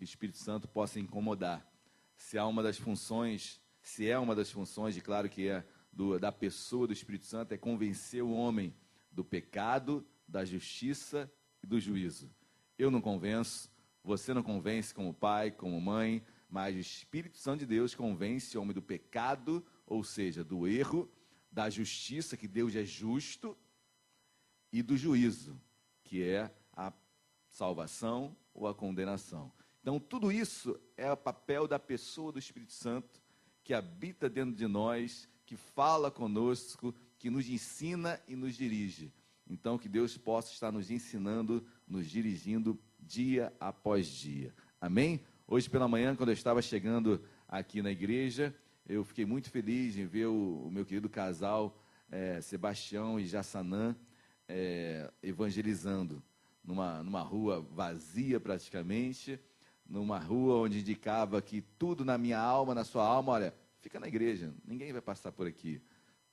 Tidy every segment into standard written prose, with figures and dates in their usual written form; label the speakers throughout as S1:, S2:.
S1: o Espírito Santo possa incomodar. Se é uma das funções, e claro que é, da pessoa do Espírito Santo, é convencer o homem do pecado, da justiça e do juízo. Eu não convenço, você não convence como pai, como mãe, mas o Espírito Santo de Deus convence o homem do pecado, ou seja, do erro, da justiça, que Deus é justo, e do juízo, que é a salvação ou a condenação. Então, tudo isso é o papel da pessoa do Espírito Santo, que habita dentro de nós, que fala conosco, que nos ensina e nos dirige. Então, que Deus possa estar nos ensinando, nos dirigindo dia após dia. Amém? Hoje pela manhã, quando eu estava chegando aqui na igreja, eu fiquei muito feliz em ver o meu querido casal, Sebastião e Jassanã, evangelizando numa rua vazia praticamente, numa rua onde indicava que tudo na minha alma, na sua alma, olha, fica na igreja, ninguém vai passar por aqui.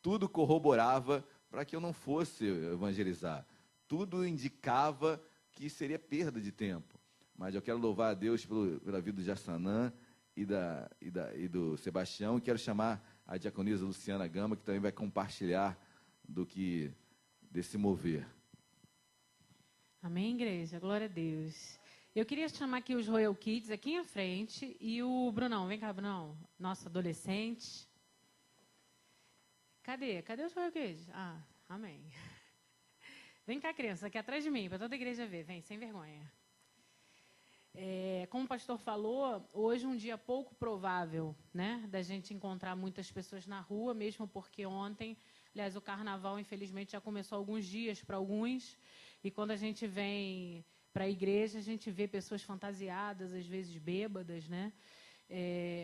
S1: Tudo corroborava para que eu não fosse evangelizar. Tudo indicava que seria perda de tempo. Mas eu quero louvar a Deus pela vida do Jassanã e do Sebastião, e quero chamar a diaconisa Luciana Gama, que também vai compartilhar desse mover.
S2: Amém, igreja? Glória a Deus. Eu queria chamar aqui os Royal Kids aqui à frente e o Brunão. Vem cá, Brunão. Nosso adolescente. Cadê? Cadê os Royal Kids? Ah, amém. Vem cá, criança, aqui atrás de mim, para toda a igreja ver. Vem, sem vergonha. Como o pastor falou, hoje é um dia pouco provável, né, da gente encontrar muitas pessoas na rua, mesmo porque ontem, aliás, o carnaval, infelizmente, já começou há alguns dias para alguns, e quando a gente vem para a igreja, a gente vê pessoas fantasiadas, às vezes bêbadas, né,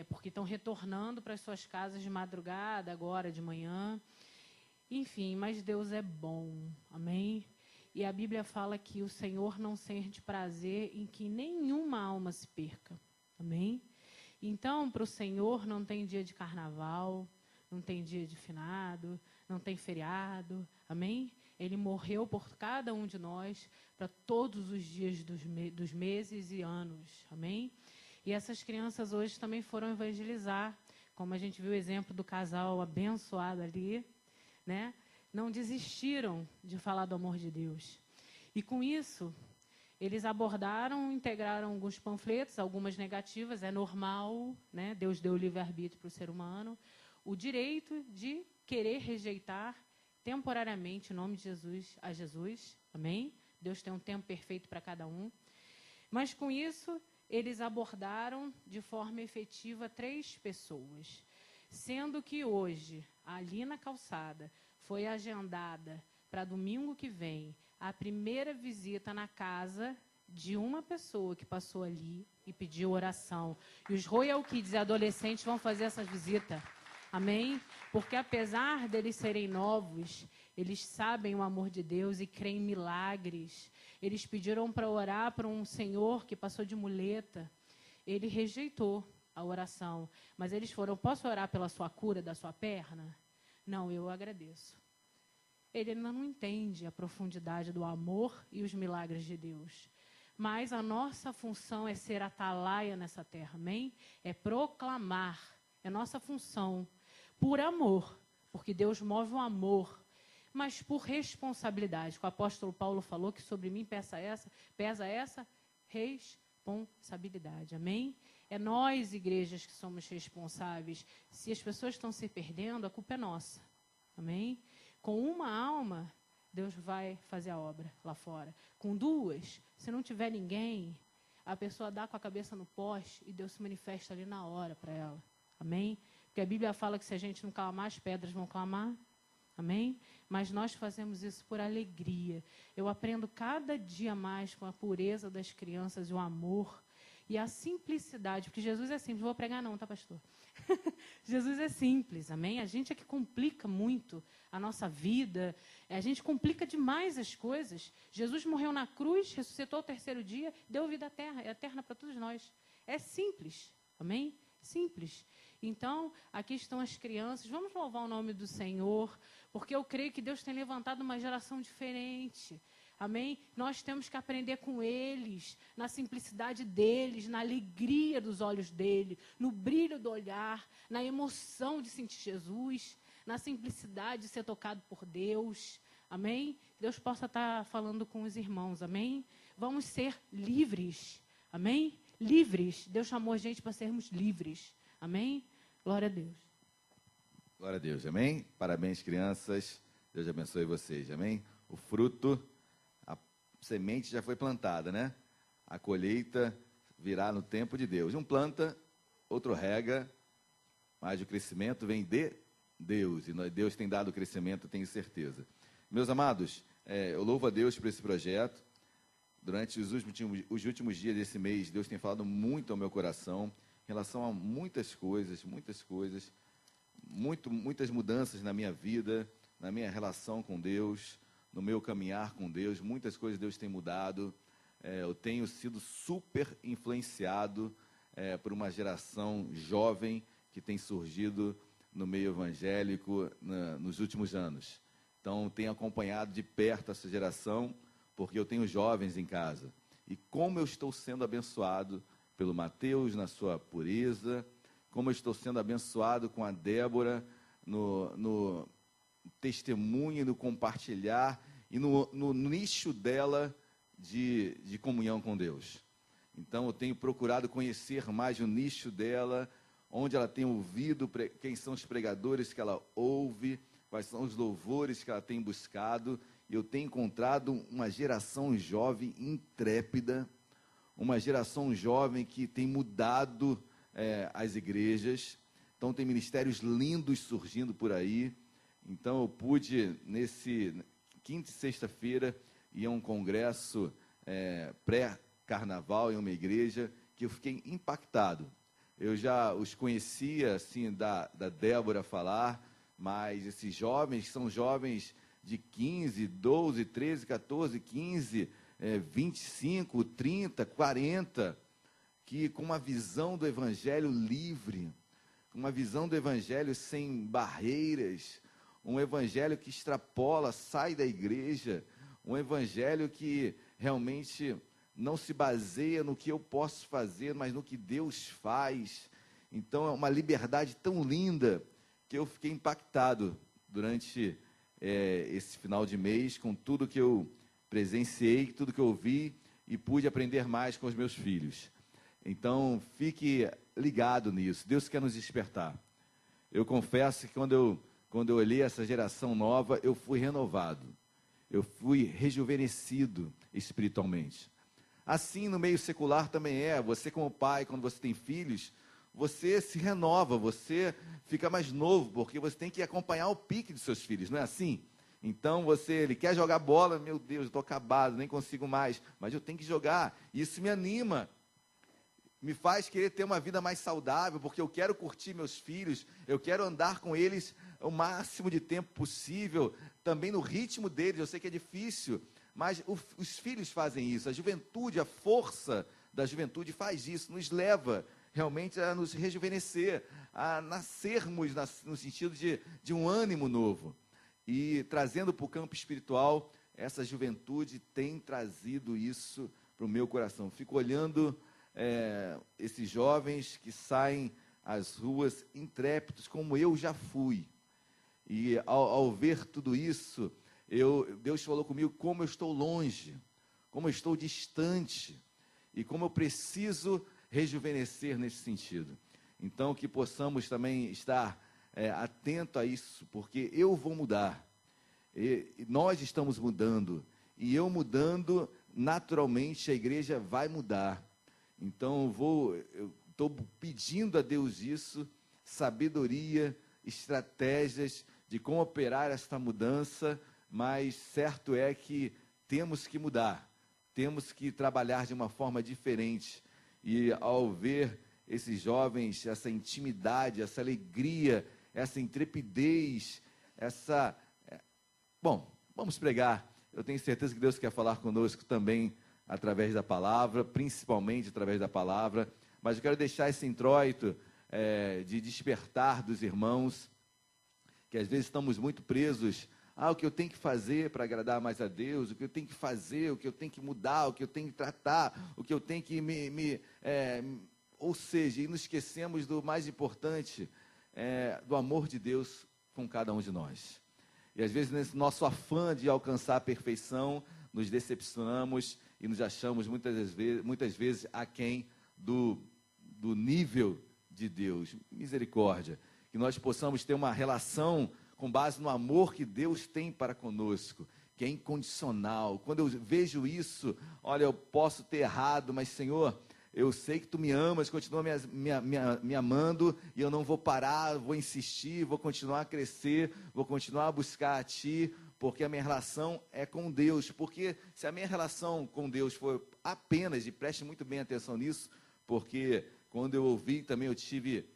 S2: porque estão retornando para as suas casas de madrugada, agora de manhã. Enfim, mas Deus é bom, amém? E a Bíblia fala que o Senhor não sente prazer em que nenhuma alma se perca. Amém? Então, para o Senhor não tem dia de carnaval, não tem dia de finado, não tem feriado. Amém? Ele morreu por cada um de nós para todos os dias dos meses e anos. Amém? E essas crianças hoje também foram evangelizar, como a gente viu o exemplo do casal abençoado ali, né? Não desistiram de falar do amor de Deus. E com isso, eles abordaram, integraram alguns panfletos, algumas negativas, é normal, né? Deus deu o livre-arbítrio para o ser humano, o direito de querer rejeitar temporariamente o nome de Jesus a Jesus, amém? Deus tem um tempo perfeito para cada um. Mas com isso, eles abordaram de forma efetiva 3 pessoas, sendo que hoje, ali na calçada, foi agendada para domingo que vem a primeira visita na casa de uma pessoa que passou ali e pediu oração. E os Royal Kids e adolescentes vão fazer essa visita. Amém? Porque apesar deles serem novos, eles sabem o amor de Deus e creem em milagres. Eles pediram para orar para um senhor que passou de muleta. Ele rejeitou a oração. Mas eles foram, posso orar pela sua cura da sua perna? Não, eu agradeço. Ele ainda não entende a profundidade do amor e os milagres de Deus. Mas a nossa função é ser atalaia nessa terra, amém? É proclamar, é nossa função, por amor, porque Deus move o amor, mas por responsabilidade. O apóstolo Paulo falou que sobre mim pesa essa responsabilidade, amém? É nós, igrejas, que somos responsáveis. Se as pessoas estão se perdendo, a culpa é nossa. Amém? Com uma alma, Deus vai fazer a obra lá fora. Com 2, se não tiver ninguém, a pessoa dá com a cabeça no poste e Deus se manifesta ali na hora para ela. Amém? Porque a Bíblia fala que se a gente não clamar, as pedras vão clamar. Amém? Mas nós fazemos isso por alegria. Eu aprendo cada dia mais com a pureza das crianças e o amor e a simplicidade, porque Jesus é simples. Não vou pregar não, tá, pastor? Jesus é simples, amém? A gente é que complica muito a nossa vida, a gente complica demais as coisas. Jesus morreu na cruz, ressuscitou ao 3º dia, deu vida eterna para todos nós. É simples, amém? Simples. Então, aqui estão as crianças, vamos louvar o nome do Senhor, porque eu creio que Deus tem levantado uma geração diferente. Amém? Nós temos que aprender com eles, na simplicidade deles, na alegria dos olhos dele, no brilho do olhar, na emoção de sentir Jesus, na simplicidade de ser tocado por Deus. Amém? Deus possa estar falando com os irmãos. Amém? Vamos ser livres. Amém? Livres. Deus chamou a gente para sermos livres. Amém? Glória a Deus.
S1: Glória a Deus. Amém? Parabéns, crianças. Deus abençoe vocês. Amém? O fruto, a semente já foi plantada, né? A colheita virá no tempo de Deus. Um planta, outro rega, mas o crescimento vem de Deus. E Deus tem dado o crescimento, tenho certeza. Meus amados, eu louvo a Deus por esse projeto. Durante os últimos dias desse mês, Deus tem falado muito ao meu coração em relação a muitas coisas, muitas mudanças na minha vida, na minha relação com Deus, no meu caminhar com Deus. Muitas coisas Deus tem mudado. Eu tenho sido super influenciado por uma geração jovem que tem surgido no meio evangélico nos últimos anos. Então, tenho acompanhado de perto essa geração, porque eu tenho jovens em casa. E como eu estou sendo abençoado pelo Mateus na sua pureza, como eu estou sendo abençoado com a Débora no testemunho, no compartilhar e no nicho dela de comunhão com Deus. Então, eu tenho procurado conhecer mais o nicho dela, onde ela tem ouvido, quem são os pregadores que ela ouve, quais são os louvores que ela tem buscado. Eu tenho encontrado uma geração jovem intrépida, uma geração jovem que tem mudado as igrejas. Então, tem ministérios lindos surgindo por aí. Então, eu pude, nesse quinta e sexta-feira, ir a um congresso pré-carnaval em uma igreja, que eu fiquei impactado. Eu já os conhecia, assim, da Débora falar, mas esses jovens são jovens de 15, 12, 13, 14, 15, 25, 30, 40, que com uma visão do evangelho livre, uma visão do evangelho sem barreiras, um evangelho que extrapola, sai da igreja, um evangelho que realmente não se baseia no que eu posso fazer, mas no que Deus faz. Então, é uma liberdade tão linda que eu fiquei impactado durante esse final de mês, com tudo que eu presenciei, tudo que eu vi, e pude aprender mais com os meus filhos. Então, fique ligado nisso. Deus quer nos despertar. Eu confesso que quando eu olhei essa geração nova, eu fui renovado. Eu fui rejuvenescido espiritualmente. Assim, no meio secular também você como pai, quando você tem filhos, você se renova, você fica mais novo, porque você tem que acompanhar o pique dos seus filhos, não é assim? Então, ele quer jogar bola, meu Deus, eu estou acabado, nem consigo mais, mas eu tenho que jogar. Isso me anima, me faz querer ter uma vida mais saudável, porque eu quero curtir meus filhos, eu quero andar com eles o máximo de tempo possível, também no ritmo deles. Eu sei que é difícil, mas os filhos fazem isso, a juventude, a força da juventude faz isso, nos leva realmente a nos rejuvenescer, a nascermos no sentido de um ânimo novo. E trazendo para o campo espiritual, essa juventude tem trazido isso para o meu coração. Fico olhando esses jovens que saem às ruas intrépidos, como eu já fui. E ao ver tudo isso, Deus falou comigo como eu estou longe, como eu estou distante, e como eu preciso rejuvenescer nesse sentido. Então, que possamos também estar atento a isso, porque eu vou mudar, e nós estamos mudando, e eu mudando, naturalmente a igreja vai mudar. Então, eu estou pedindo a Deus isso, sabedoria, estratégias de como operar esta mudança, mas certo é que temos que mudar, temos que trabalhar de uma forma diferente. E ao ver esses jovens, essa intimidade, essa alegria, essa intrepidez, Bom, vamos pregar. Eu tenho certeza que Deus quer falar conosco também através da palavra, principalmente através da palavra. Mas eu quero deixar esse introito de despertar dos irmãos, que às vezes estamos muito presos o que eu tenho que fazer para agradar mais a Deus, o que eu tenho que fazer, o que eu tenho que mudar, o que eu tenho que tratar, o que eu tenho que ou seja, e nos esquecemos do mais importante, do amor de Deus com cada um de nós. E às vezes, nesse nosso afã de alcançar a perfeição, nos decepcionamos e nos achamos muitas vezes aquém do nível de Deus. Misericórdia. Que nós possamos ter uma relação com base no amor que Deus tem para conosco, que é incondicional. Quando eu vejo isso, olha, eu posso ter errado, mas Senhor, eu sei que Tu me amas, continua me amando, e eu não vou parar, vou insistir, vou continuar a crescer, vou continuar a buscar a Ti, porque a minha relação é com Deus. Porque se a minha relação com Deus for apenas, e preste muito bem atenção nisso, porque quando eu ouvi também eu tive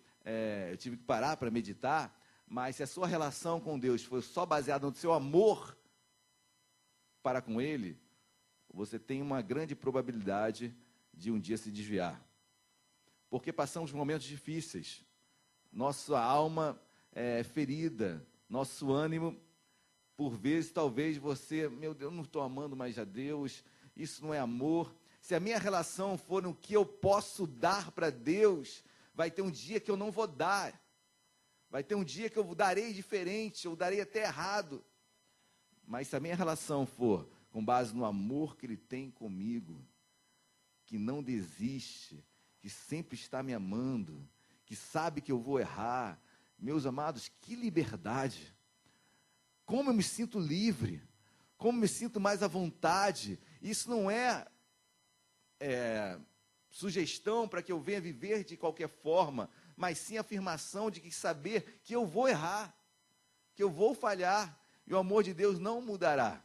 S1: que parar para meditar, mas se a sua relação com Deus for só baseada no seu amor para com Ele, você tem uma grande probabilidade de um dia se desviar. Porque passamos momentos difíceis, nossa alma é ferida, nosso ânimo, por vezes, talvez você, meu Deus, eu não estou amando mais a Deus, isso não é amor. Se a minha relação for no que eu posso dar para Deus, vai ter um dia que eu não vou dar. Vai ter um dia que eu darei diferente, eu darei até errado. Mas se a minha relação for com base no amor que Ele tem comigo, que não desiste, que sempre está me amando, que sabe que eu vou errar, meus amados, que liberdade! Como eu me sinto livre, como eu me sinto mais à vontade. Isso não é sugestão para que eu venha viver de qualquer forma, mas sim afirmação de que saber que eu vou errar, que eu vou falhar, e o amor de Deus não mudará,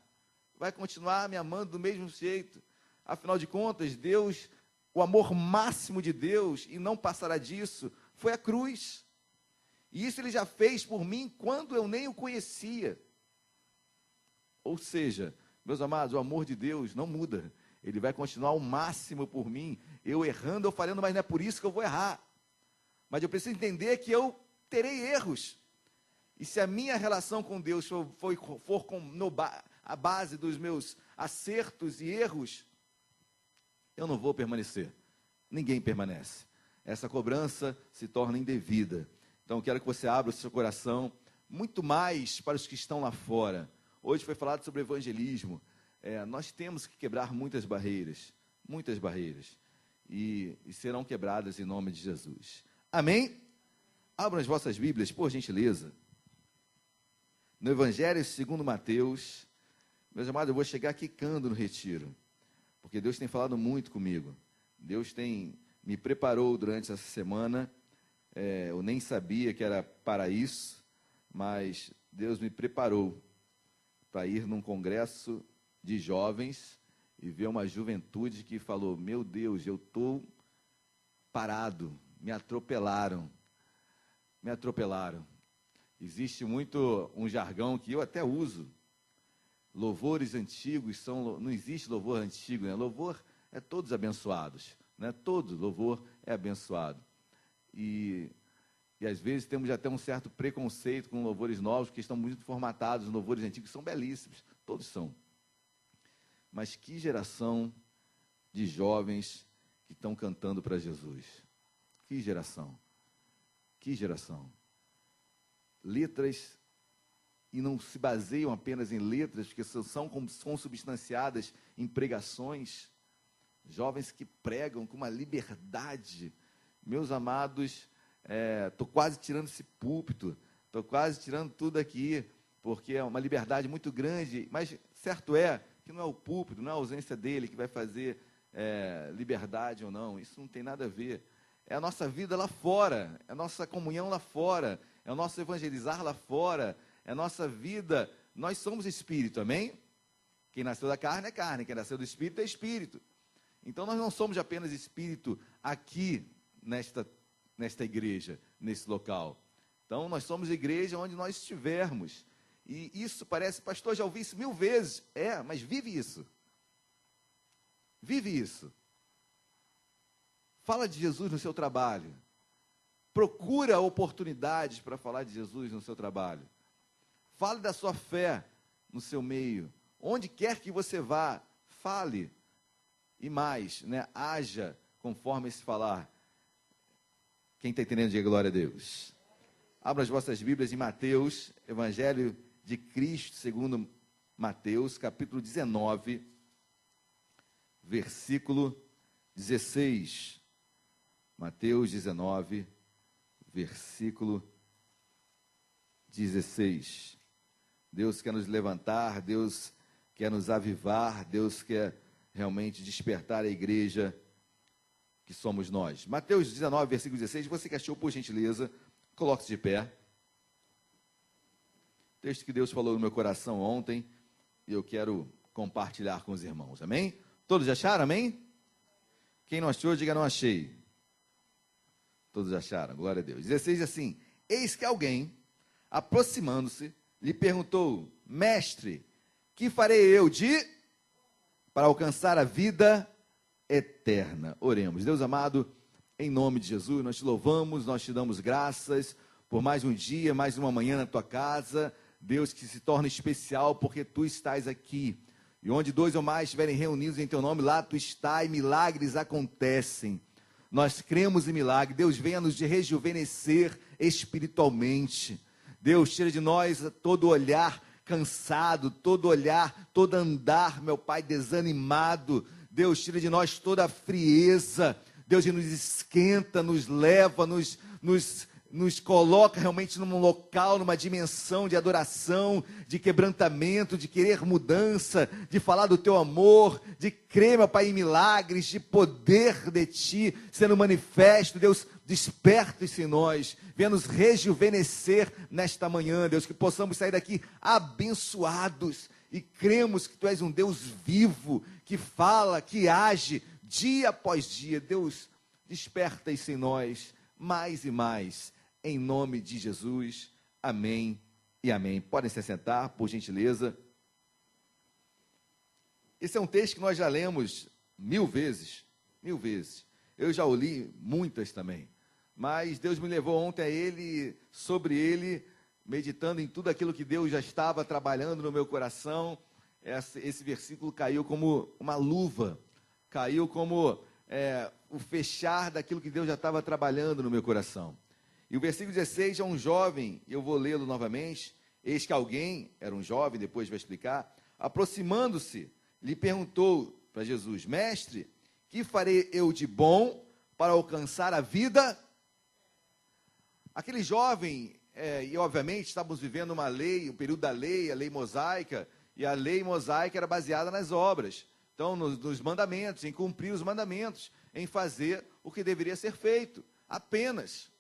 S1: vai continuar me amando do mesmo jeito. Afinal de contas, Deus, o amor máximo de Deus, e não passará disso, foi a cruz, e isso Ele já fez por mim quando eu nem o conhecia. Ou seja, meus amados, o amor de Deus não muda, Ele vai continuar ao máximo por mim, eu errando, eu falhando, mas não é por isso que eu vou errar. Mas eu preciso entender que eu terei erros. E se a minha relação com Deus for a base dos meus acertos e erros, eu não vou permanecer. Ninguém permanece. Essa cobrança se torna indevida. Então, eu quero que você abra o seu coração muito mais para os que estão lá fora. Hoje foi falado sobre evangelismo. Nós temos que quebrar muitas barreiras. E serão quebradas em nome de Jesus. Amém? Abram as vossas Bíblias, por gentileza. No Evangelho segundo Mateus. Meus amados, eu vou chegar quicando no retiro, porque Deus tem falado muito comigo. Deus me preparou durante essa semana. Eu nem sabia que era para isso, mas Deus me preparou para ir num congresso de jovens e ver uma juventude que falou: meu Deus, eu estou parado, me atropelaram. Existe muito um jargão que eu até uso. Louvores antigos não existe louvor antigo, né? Louvor é todos abençoados, né? Todo louvor é abençoado. E às vezes temos até um certo preconceito com louvores novos, que estão muito formatados. Os louvores antigos são belíssimos, todos são. Mas que geração de jovens que estão cantando para Jesus. Que geração. Letras, e não se baseiam apenas em letras, porque são consubstanciadas em pregações. Jovens que pregam com uma liberdade. Meus amados, estou quase tirando esse púlpito, estou quase tirando tudo aqui, porque é uma liberdade muito grande, mas certo é que não é o púlpito, não é a ausência dele que vai fazer liberdade ou não. Isso não tem nada a ver. É a nossa vida lá fora, é a nossa comunhão lá fora, é o nosso evangelizar lá fora, é a nossa vida. Nós somos espírito, amém? Quem nasceu da carne é carne, quem nasceu do espírito é espírito. Então nós não somos apenas espírito aqui nesta igreja, nesse local. Então nós somos igreja onde nós estivermos. E isso parece, pastor, já ouvi isso 1000 vezes. Mas vive isso. Vive isso. Fala de Jesus no seu trabalho. Procura oportunidades para falar de Jesus no seu trabalho. Fale da sua fé no seu meio. Onde quer que você vá, fale. E mais, né? Haja conforme esse falar. Quem está entendendo, diga glória a Deus. Abra as vossas Bíblias em Mateus, Evangelho de Cristo, segundo Mateus, capítulo 19, versículo 16. Mateus 19, versículo 16. Deus quer nos levantar, Deus quer nos avivar, Deus quer realmente despertar a igreja que somos nós. Mateus 19, versículo 16. Você que achou, por gentileza, coloque-se de pé. Texto que Deus falou no meu coração ontem e eu quero compartilhar com os irmãos, amém? Todos acharam, amém? Quem não achou, diga não achei. Todos acharam, glória a Deus. 16 assim: eis que alguém, aproximando-se, lhe perguntou: mestre, que farei eu para alcançar a vida eterna? Oremos. Deus amado, em nome de Jesus, nós te louvamos, nós te damos graças por mais um dia, mais uma manhã na tua casa. Deus, que se torna especial porque tu estás aqui. E onde dois ou mais estiverem reunidos em teu nome, lá tu estás e milagres acontecem. Nós cremos em milagre. Deus, venha nos rejuvenescer espiritualmente. Deus, tira de nós todo olhar cansado, todo olhar, todo andar, meu Pai, desanimado. Deus, tira de nós toda a frieza. Deus, nos esquenta, nos leva, nos coloca realmente num local, numa dimensão de adoração, de quebrantamento, de querer mudança, de falar do teu amor, de crer, meu Pai, em milagres, de poder de ti sendo manifesto. Deus, desperta-se em nós, venha nos rejuvenescer nesta manhã, Deus, que possamos sair daqui abençoados e cremos que tu és um Deus vivo, que fala, que age dia após dia. Deus, desperta-se em nós mais e mais, em nome de Jesus, amém e amém. Podem se sentar, por gentileza. Esse é um texto que nós já lemos 1000 vezes, 1000 vezes. Eu já o li muitas também, mas Deus me levou ontem a ele, sobre ele, meditando em tudo aquilo que Deus já estava trabalhando no meu coração. Esse versículo caiu como uma luva, caiu como o fechar daquilo que Deus já estava trabalhando no meu coração. E o versículo 16 é um jovem, eu vou lê-lo novamente. Eis que alguém, era um jovem, depois vai explicar, aproximando-se, lhe perguntou para Jesus: mestre, que farei eu de bom para alcançar a vida? Aquele jovem, e obviamente estávamos vivendo uma lei, o período da lei, a lei mosaica, e a lei mosaica era baseada nas obras. Então, nos mandamentos, em cumprir os mandamentos, em fazer o que deveria ser feito, apenas.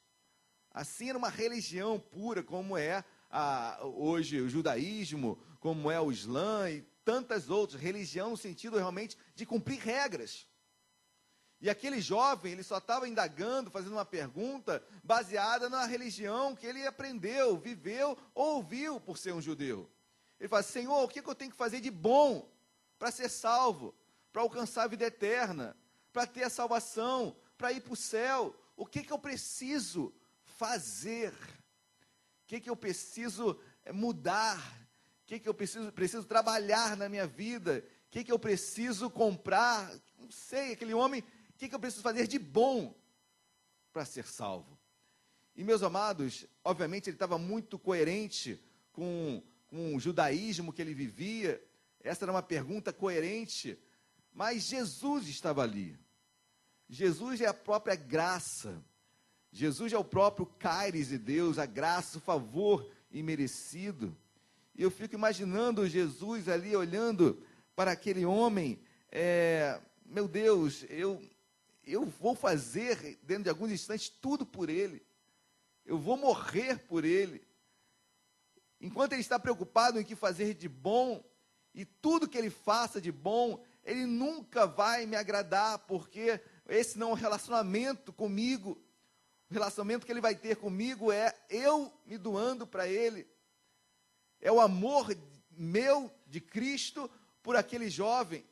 S1: Assim era uma religião pura, como é hoje o judaísmo, como é o Islã e tantas outras. Religião no sentido realmente de cumprir regras. E aquele jovem, ele só estava indagando, fazendo uma pergunta baseada na religião que ele aprendeu, viveu, ouviu por ser um judeu. Ele fala: Senhor, o que eu tenho que fazer de bom para ser salvo, para alcançar a vida eterna, para ter a salvação, para ir para o céu? O que eu preciso fazer? O que eu preciso mudar? O que eu preciso trabalhar na minha vida? O que eu preciso comprar? Não sei, aquele homem, o que eu preciso fazer de bom para ser salvo? E, meus amados, obviamente ele estava muito coerente com o judaísmo que ele vivia. Essa era uma pergunta coerente, mas Jesus estava ali. Jesus é a própria graça. Jesus é o próprio Cáris de Deus, a graça, o favor imerecido. E eu fico imaginando Jesus ali olhando para aquele homem. Meu Deus, eu vou fazer, dentro de alguns instantes, tudo por ele. Eu vou morrer por ele. Enquanto ele está preocupado em que fazer de bom, e tudo que ele faça de bom, ele nunca vai me agradar, porque esse não é um relacionamento comigo. O relacionamento que ele vai ter comigo é eu me doando para ele. É o amor meu de Cristo por aquele jovem.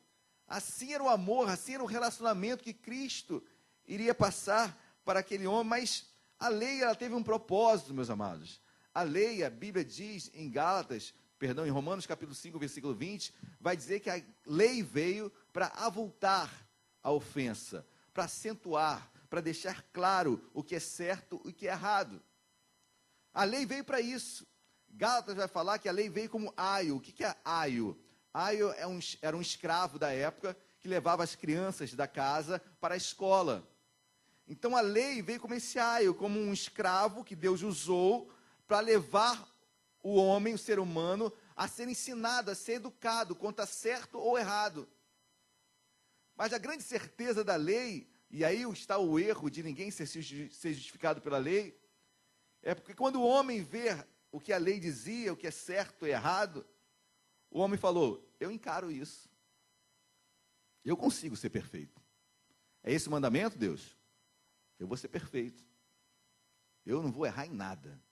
S1: Assim era o amor, assim era o relacionamento que Cristo iria passar para aquele homem. Mas a lei, ela teve um propósito, meus amados. A lei, a Bíblia diz em Gálatas, em Romanos capítulo 5, versículo 20, vai dizer que a lei veio para avultar a ofensa, para acentuar, para deixar claro o que é certo e o que é errado. A lei veio para isso. Gálatas vai falar que a lei veio como aio. O que é aio? Aio era um escravo da época que levava as crianças da casa para a escola. Então a lei veio como esse aio, como um escravo que Deus usou para levar o homem, o ser humano, a ser ensinado, a ser educado, quanto a certo ou errado. Mas a grande certeza da lei, e aí está o erro de ninguém ser justificado pela lei, é porque quando o homem vê o que a lei dizia, o que é certo e errado, o homem falou, eu encaro isso. Eu consigo ser perfeito. É esse o mandamento, Deus? Eu vou ser perfeito. Eu não vou errar em nada.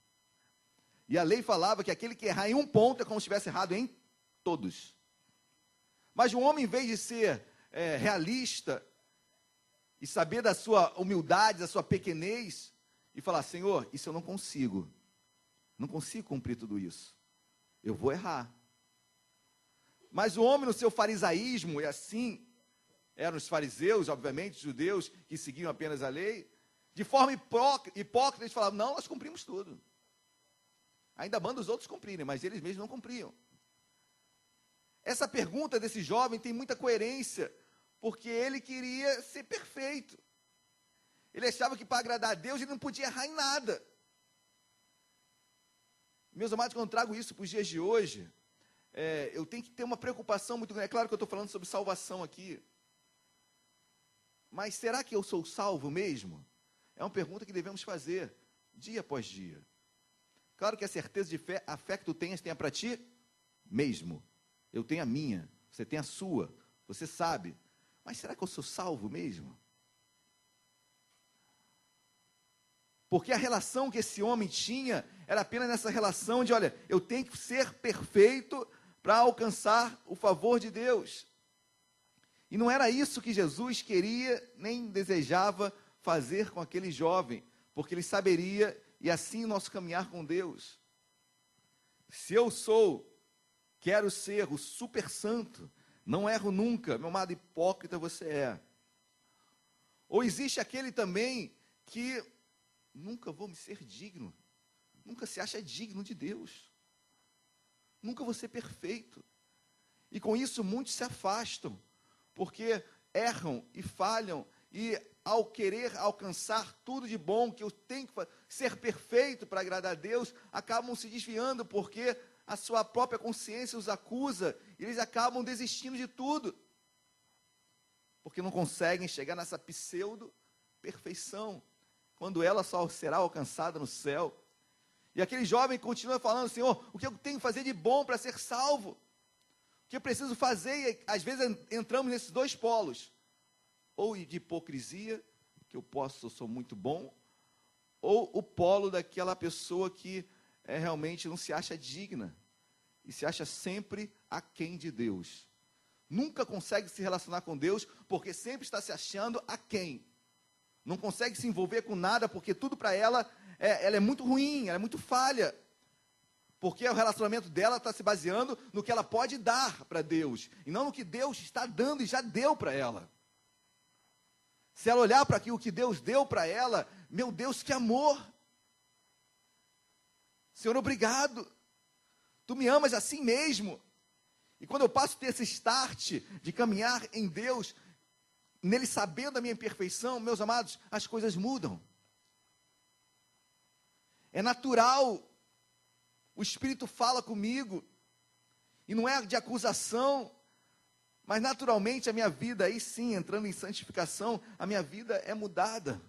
S1: E a lei falava que aquele que errar em um ponto é como se tivesse errado em todos. Mas o homem, em vez de ser realista e saber da sua humildade, da sua pequenez, e falar, Senhor, isso eu não consigo cumprir tudo isso, eu vou errar. Mas o homem no seu farisaísmo, e assim eram os fariseus, obviamente, os judeus, que seguiam apenas a lei, de forma hipócrita, eles falavam, não, nós cumprimos tudo. Ainda manda os outros cumprirem, mas eles mesmos não cumpriam. Essa pergunta desse jovem tem muita coerência, porque ele queria ser perfeito. Ele achava que para agradar a Deus ele não podia errar em nada. Meus amados, quando eu trago isso para os dias de hoje, eu tenho que ter uma preocupação muito grande. É claro que eu estou falando sobre salvação aqui. Mas será que eu sou salvo mesmo? É uma pergunta que devemos fazer dia após dia. Claro que a certeza de fé, a fé que tu tenhas para ti mesmo. Eu tenho a minha, você tem a sua, você sabe. Mas será que eu sou salvo mesmo? Porque a relação que esse homem tinha era apenas nessa relação de, olha, eu tenho que ser perfeito para alcançar o favor de Deus. E não era isso que Jesus queria, nem desejava fazer com aquele jovem, porque ele saberia, e assim o nosso caminhar com Deus. Se eu quero ser o super santo, não erro nunca, meu amado hipócrita você é. Ou existe aquele também que nunca vou me ser digno, nunca se acha digno de Deus, nunca vou ser perfeito. E com isso muitos se afastam, porque erram e falham, e ao querer alcançar tudo de bom, que eu tenho que ser perfeito para agradar a Deus, acabam se desviando, porque a sua própria consciência os acusa, e eles acabam desistindo de tudo, porque não conseguem chegar nessa pseudo-perfeição, quando ela só será alcançada no céu. E aquele jovem continua falando, Senhor, o que eu tenho que fazer de bom para ser salvo? O que eu preciso fazer? E às vezes entramos nesses dois polos, ou de hipocrisia, que eu sou muito bom, ou o polo daquela pessoa que realmente não se acha digna, e se acha sempre aquém de Deus. Nunca consegue se relacionar com Deus, porque sempre está se achando aquém. Não consegue se envolver com nada, porque tudo para ela, ela é muito ruim, ela é muito falha. Porque o relacionamento dela está se baseando no que ela pode dar para Deus, e não no que Deus está dando e já deu para ela. Se ela olhar para o que Deus deu para ela, meu Deus, que amor! Senhor, obrigado. Tu me amas assim mesmo. E quando eu passo a ter esse start de caminhar em Deus, nele sabendo a minha imperfeição, meus amados, as coisas mudam. É natural. O Espírito fala comigo. E não é de acusação, mas naturalmente a minha vida, aí sim, entrando em santificação, a minha vida é mudada.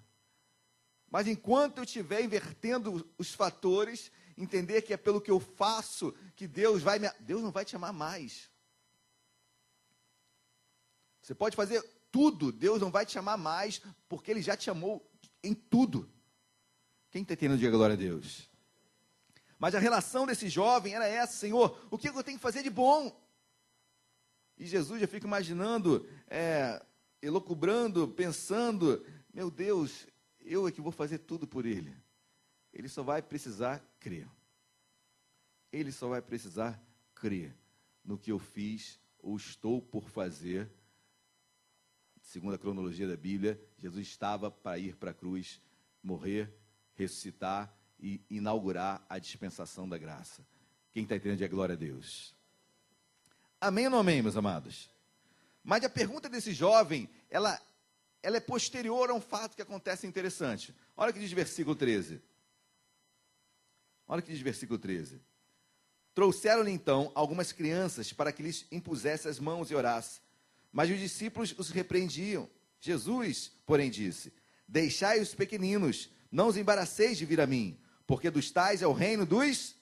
S1: Mas enquanto eu estiver invertendo os fatores, entender que é pelo que eu faço que Deus não vai te amar mais. Você pode fazer tudo, Deus não vai te amar mais, porque Ele já te amou em tudo. Quem está entendendo, diga glória a Deus. Mas a relação desse jovem era essa, Senhor, o que eu tenho que fazer de bom? E Jesus já fica imaginando, elucubrando, pensando, meu Deus, eu é que vou fazer tudo por ele. Ele só vai precisar crer. Ele só vai precisar crê no que eu fiz ou estou por fazer, segundo a cronologia da Bíblia, Jesus estava para ir para a cruz, morrer, ressuscitar e inaugurar a dispensação da graça. Quem está entendendo é glória a Deus. Amém ou não amém, meus amados? Mas a pergunta desse jovem, ela é posterior a um fato que acontece interessante. Olha o que diz versículo 13. Olha o que diz versículo 13. Trouxeram-lhe então algumas crianças para que lhes impusesse as mãos e orasse. Mas os discípulos os repreendiam. Jesus, porém, disse: deixai os pequeninos, não os embaraceis de vir a mim, porque dos tais é o reino dos...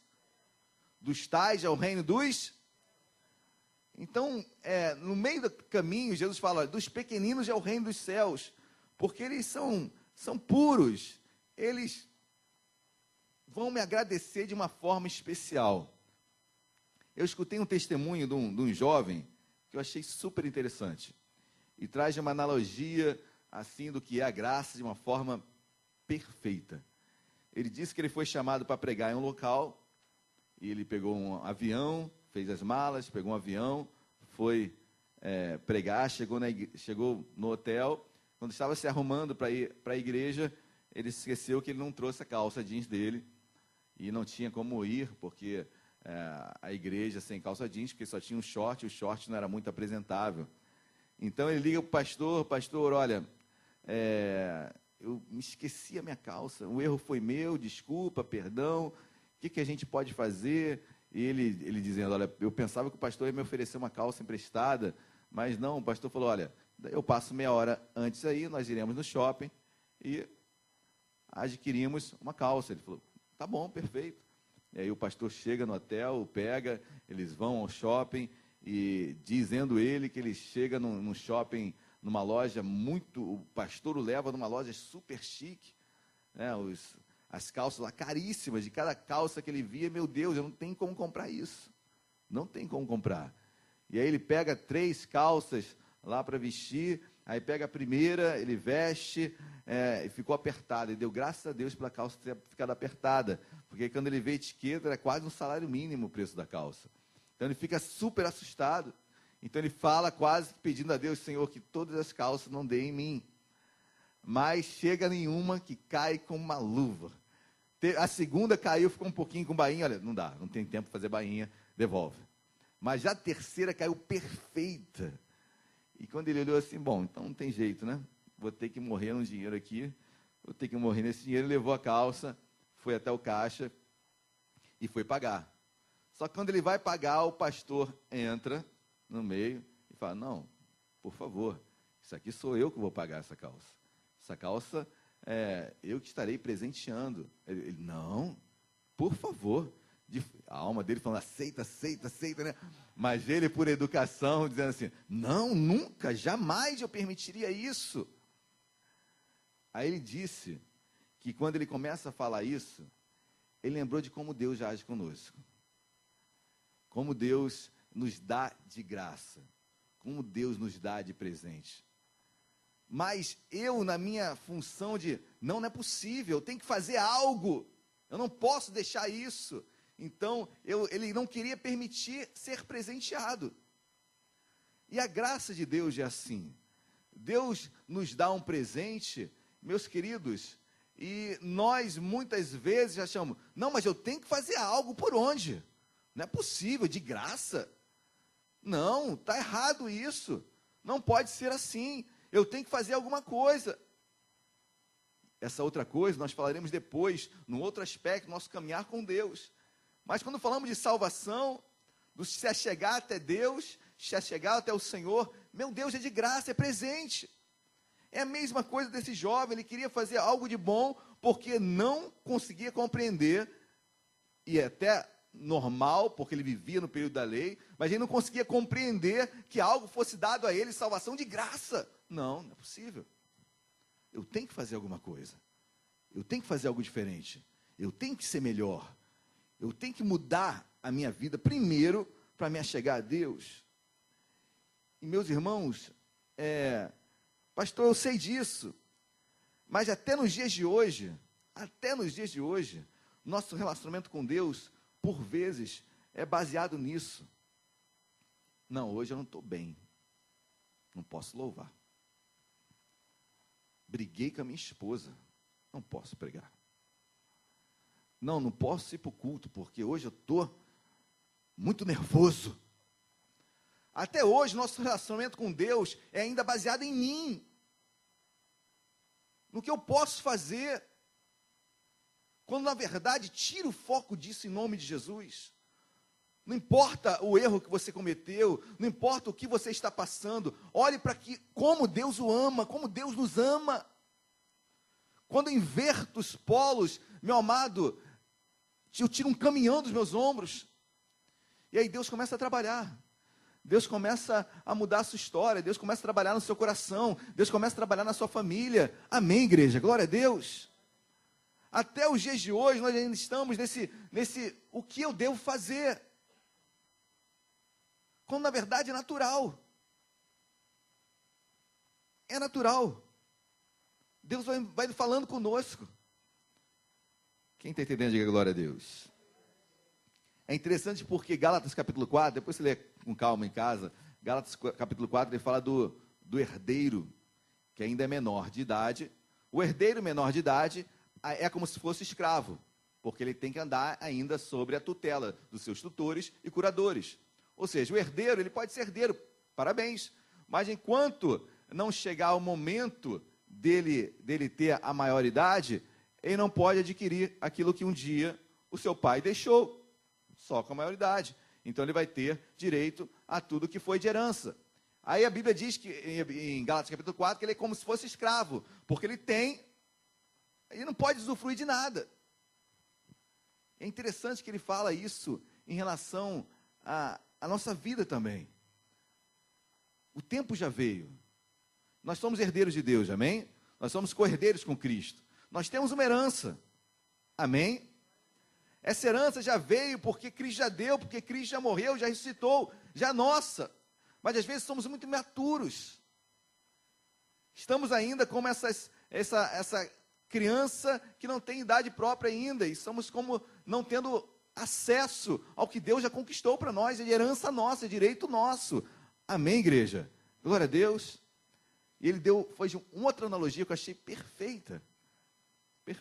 S1: Dos tais é o reino dos... Então, no meio do caminho, Jesus fala, dos pequeninos é o reino dos céus, porque eles são puros, eles vão me agradecer de uma forma especial. Eu escutei um testemunho de um jovem, que eu achei super interessante, e traz uma analogia, assim, do que é a graça, de uma forma perfeita. Ele disse que ele foi chamado para pregar em um local, e ele pegou um avião, fez as malas, pegou um avião, foi pregar, chegou no hotel. Quando estava se arrumando para ir para a igreja, ele esqueceu que ele não trouxe a calça jeans dele, e não tinha como ir, porque a igreja sem calça jeans, porque só tinha um short, o short não era muito apresentável. Então ele liga para o pastor, olha, eu me esqueci a minha calça, o erro foi meu, desculpa, perdão, o que a gente pode fazer? E ele dizendo, olha, eu pensava que o pastor ia me oferecer uma calça emprestada, mas não, o pastor falou, olha, eu passo meia hora antes aí, nós iremos no shopping e adquirimos uma calça. Ele falou, tá bom, perfeito. E aí o pastor chega no hotel, pega, eles vão ao shopping, e dizendo ele que ele chega num shopping, numa loja o pastor o leva numa loja super chique, né, as calças lá caríssimas, de cada calça que ele via, meu Deus, eu não tenho como comprar isso, não tem como comprar. E aí ele pega 3 calças lá para vestir, aí pega a primeira, ele veste, e ficou apertada, e deu graças a Deus pela calça ter ficado apertada, porque quando ele vê a etiqueta, era quase um salário mínimo o preço da calça. Então ele fica super assustado, então ele fala quase pedindo a Deus, Senhor, que todas as calças não deem em mim. Mas chega nenhuma que cai com uma luva. A segunda caiu, ficou um pouquinho com bainha, olha, não dá, não tem tempo para fazer bainha, devolve. Mas já a terceira caiu perfeita. E quando ele olhou assim, bom, então não tem jeito, né? Vou ter que morrer num dinheiro aqui, vou ter que morrer nesse dinheiro. Ele levou a calça, foi até o caixa e foi pagar. Só que quando ele vai pagar, o pastor entra no meio e fala, não, por favor, isso aqui sou eu que vou pagar essa calça. Essa calça, eu que estarei presenteando. Ele, não, por favor. A alma dele falando, aceita, né? Mas ele, por educação, dizendo assim, não, nunca, jamais eu permitiria isso. Aí ele disse que quando ele começa a falar isso, ele lembrou de como Deus já age conosco. Como Deus nos dá de graça. Como Deus nos dá de presente. Mas eu, na minha função de, não é possível, eu tenho que fazer algo, eu não posso deixar isso. Então, ele não queria permitir ser presenteado. E a graça de Deus é assim. Deus nos dá um presente, meus queridos, e nós muitas vezes achamos, não, mas eu tenho que fazer algo por onde? Não é possível, de graça. Não, está errado isso. Não pode ser assim. Eu tenho que fazer alguma coisa. Essa outra coisa nós falaremos depois, num outro aspecto, nosso caminhar com Deus. Mas quando falamos de salvação, do se achegar até Deus, se achegar até o Senhor, meu Deus, é de graça, é presente. É a mesma coisa desse jovem, ele queria fazer algo de bom, porque não conseguia compreender, e é até normal, porque ele vivia no período da lei, mas ele não conseguia compreender que algo fosse dado a ele, salvação de graça. Não, não é possível. Eu tenho que fazer alguma coisa. Eu tenho que fazer algo diferente. Eu tenho que ser melhor. Eu tenho que mudar a minha vida primeiro para me achegar a Deus. E meus irmãos, pastor, eu sei disso, mas até nos dias de hoje, nosso relacionamento com Deus, por vezes, é baseado nisso. Não, hoje eu não estou bem. Não posso louvar. Briguei com a minha esposa. Não posso pregar. Não posso ir para o culto, porque hoje eu estou muito nervoso. Até hoje, nosso relacionamento com Deus é ainda baseado em mim. No que eu posso fazer. Quando, na verdade, tira o foco disso em nome de Jesus. Não importa o erro que você cometeu, não importa o que você está passando, olhe para como Deus o ama, como Deus nos ama. Quando eu inverto os polos, meu amado, eu tiro um caminhão dos meus ombros, e aí Deus começa a trabalhar, Deus começa a mudar a sua história, Deus começa a trabalhar no seu coração, Deus começa a trabalhar na sua família. Amém, igreja? Glória a Deus. Até os dias de hoje, nós ainda estamos nesse o que eu devo fazer, quando na verdade é natural. É natural. Deus vai falando conosco. Quem está entendendo, diga glória a Deus. É interessante porque Gálatas capítulo 4, depois você lê com calma em casa, Gálatas capítulo 4, ele fala do herdeiro, que ainda é menor de idade. O herdeiro menor de idade é como se fosse escravo, porque ele tem que andar ainda sobre a tutela dos seus tutores e curadores. Ou seja, o herdeiro, ele pode ser herdeiro, parabéns, mas enquanto não chegar o momento dele ter a maioridade, ele não pode adquirir aquilo que um dia o seu pai deixou, só com a maioridade. Então ele vai ter direito a tudo que foi de herança. Aí a Bíblia diz que, em Gálatas capítulo 4, que ele é como se fosse escravo, porque ele não pode usufruir de nada. É interessante que ele fala isso em relação à nossa vida também. O tempo já veio. Nós somos herdeiros de Deus, amém? Nós somos co-herdeiros com Cristo. Nós temos uma herança, amém? Essa herança já veio porque Cristo já deu, porque Cristo já morreu, já ressuscitou, já é nossa. Mas às vezes somos muito imaturos. Estamos ainda como essa criança que não tem idade própria ainda, e somos como não tendo acesso ao que Deus já conquistou para nós, é herança nossa, é direito nosso. Amém, igreja? Glória a Deus. E ele foi uma outra analogia que eu achei perfeita.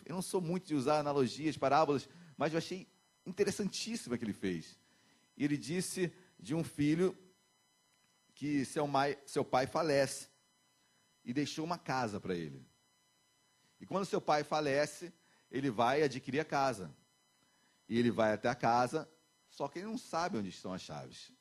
S1: Eu não sou muito de usar analogias, parábolas, mas eu achei interessantíssima que ele fez. E ele disse de um filho que seu pai falece e deixou uma casa para ele. E quando seu pai falece, ele vai adquirir a casa. E ele vai até a casa, só que ele não sabe onde estão as chaves.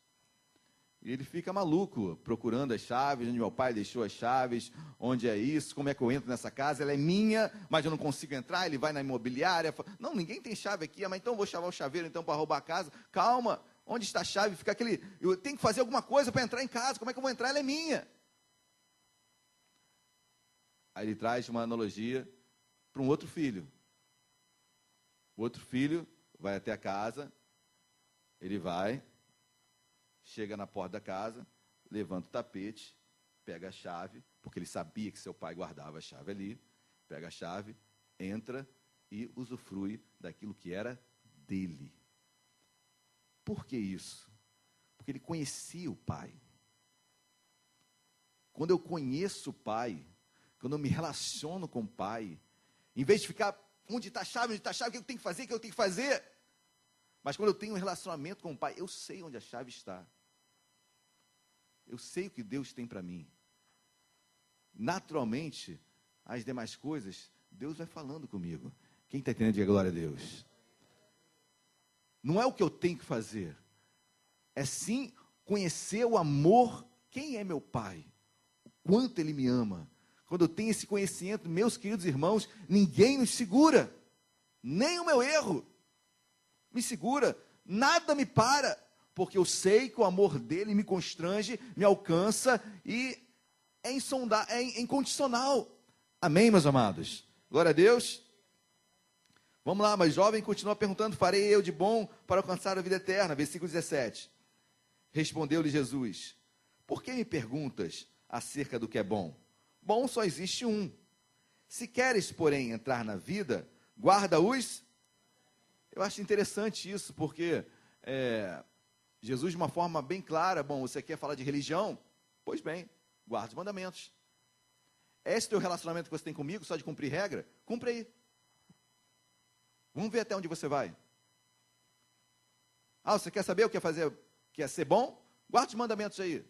S1: E ele fica maluco, procurando as chaves, onde meu pai deixou as chaves, onde é isso, como é que eu entro nessa casa, ela é minha, mas eu não consigo entrar. Ele vai na imobiliária, fala, não, ninguém tem chave aqui, mas então eu vou chamar o chaveiro então para roubar a casa. Calma, onde está a chave? Fica eu tenho que fazer alguma coisa para entrar em casa, como é que eu vou entrar? Ela é minha. Aí ele traz uma analogia para um outro filho. O outro filho vai até a casa, ele chega na porta da casa, levanta o tapete, pega a chave, porque ele sabia que seu pai guardava a chave ali, pega a chave, entra e usufrui daquilo que era dele. Por que isso? Porque ele conhecia o pai. Quando eu conheço o pai, quando eu me relaciono com o pai, em vez de ficar, onde está a chave, o que eu tenho que fazer, mas quando eu tenho um relacionamento com o pai, eu sei onde a chave está. Eu sei o que Deus tem para mim. Naturalmente, as demais coisas, Deus vai falando comigo. Quem está entendendo, diga glória a Deus. Não é o que eu tenho que fazer. É sim conhecer o amor. Quem é meu pai? O quanto ele me ama. Quando eu tenho esse conhecimento, meus queridos irmãos, ninguém nos segura. Nem o meu erro me segura. Nada me para. Porque eu sei que o amor dele me constrange, me alcança e é incondicional. Amém, meus amados? Glória a Deus. Vamos lá, mas jovem continua perguntando, farei eu de bom para alcançar a vida eterna? Versículo 17. Respondeu-lhe Jesus, por que me perguntas acerca do que é bom? Bom só existe um. Se queres, porém, entrar na vida, guarda os... Eu acho interessante isso, porque Jesus, de uma forma bem clara, bom, você quer falar de religião? Pois bem, guarda os mandamentos. É esse teu relacionamento que você tem comigo, só de cumprir regra? Cumpre aí. Vamos ver até onde você vai. Ah, você quer saber o que é fazer, quer ser bom? Guarda os mandamentos aí.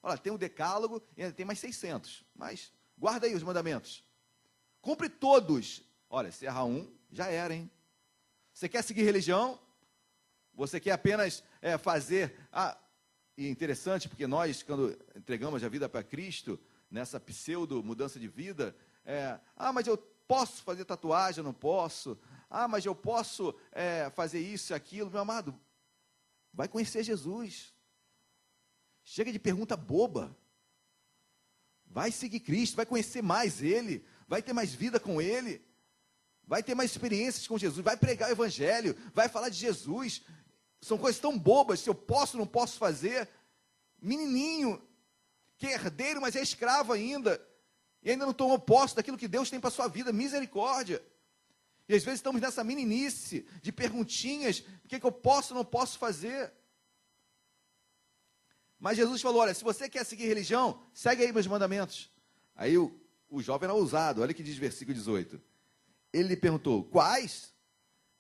S1: Olha, tem um decálogo e ainda tem mais 600. Mas guarda aí os mandamentos. Cumpre todos. Olha, se errar um, já era, hein? Você quer seguir religião? Você quer apenas fazer... E é interessante, porque nós, quando entregamos a vida para Cristo, nessa pseudo mudança de vida, mas eu posso fazer tatuagem, eu não posso. Mas eu posso fazer isso e aquilo. Meu amado, vai conhecer Jesus. Chega de pergunta boba. Vai seguir Cristo, vai conhecer mais Ele, vai ter mais vida com Ele, vai ter mais experiências com Jesus, vai pregar o Evangelho, vai falar de Jesus. São coisas tão bobas, se eu posso ou não posso fazer. Menininho, que é herdeiro, mas é escravo ainda, e ainda não tomou posse daquilo que Deus tem para a sua vida, misericórdia. E às vezes estamos nessa meninice de perguntinhas, o que é que eu posso ou não posso fazer? Mas Jesus falou, olha, se você quer seguir religião, segue aí meus mandamentos. Aí o jovem era ousado, olha o que diz o versículo 18. Ele lhe perguntou, quais?